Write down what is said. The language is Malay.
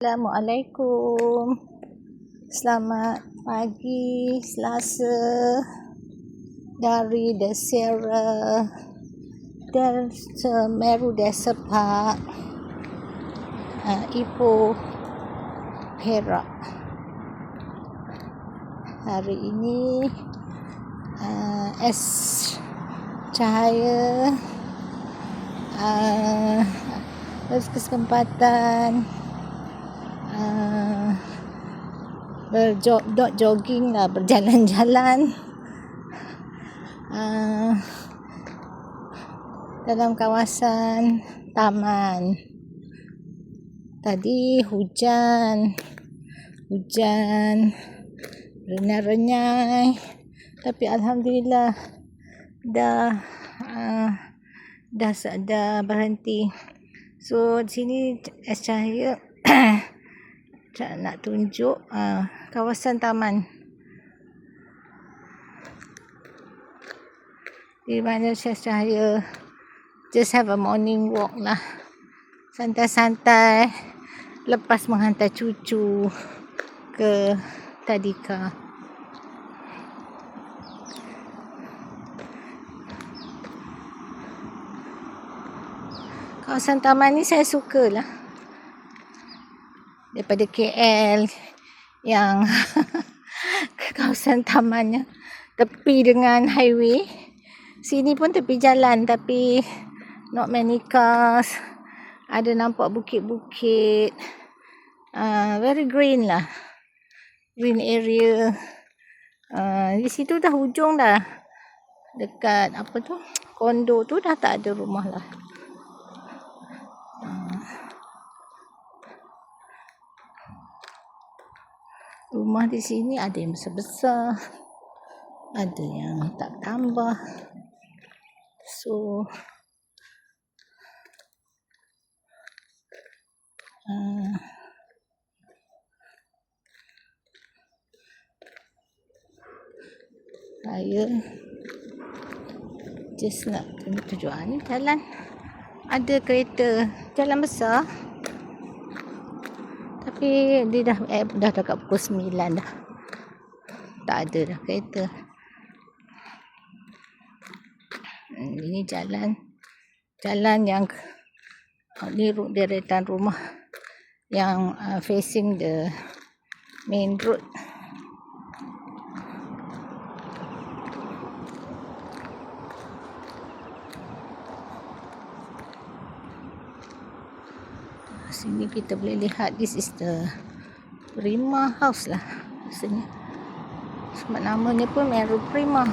Assalamualaikum. Selamat pagi Selasa dari The Sierra dan Semeru Desert Park, Ipoh, Perak. Hari ini es cahaya berkesempatan jogging lah, berjalan-jalan dalam kawasan taman. Tadi hujan renyai-renyai, tapi alhamdulillah dah berhenti. So di sini es cahaya nak tunjuk kawasan taman di mana es cahaya just have a morning walk lah, santai-santai lepas menghantar cucu ke tadika. Kawasan taman ni saya sukalah daripada KL yang kawasan tamannya tepi dengan highway. Sini pun tepi jalan tapi not many cars. Ada nampak bukit-bukit. Very green lah. Green area. Di situ dah hujung dah. Dekat kondo tu dah tak ada rumah lah. Rumah di sini ada yang besar-besar, ada yang tak tambah. So saya just nak tunjuk ni jalan. Ada kereta, jalan besar. Tapi dia dah dekat pukul 9 dah. Tak ada dah kereta. Ini jalan yang ni deretan rumah yang facing the main road. Sini kita boleh lihat, this is the Prima House lah rasanya. Sebab namanya pun Meru Prima.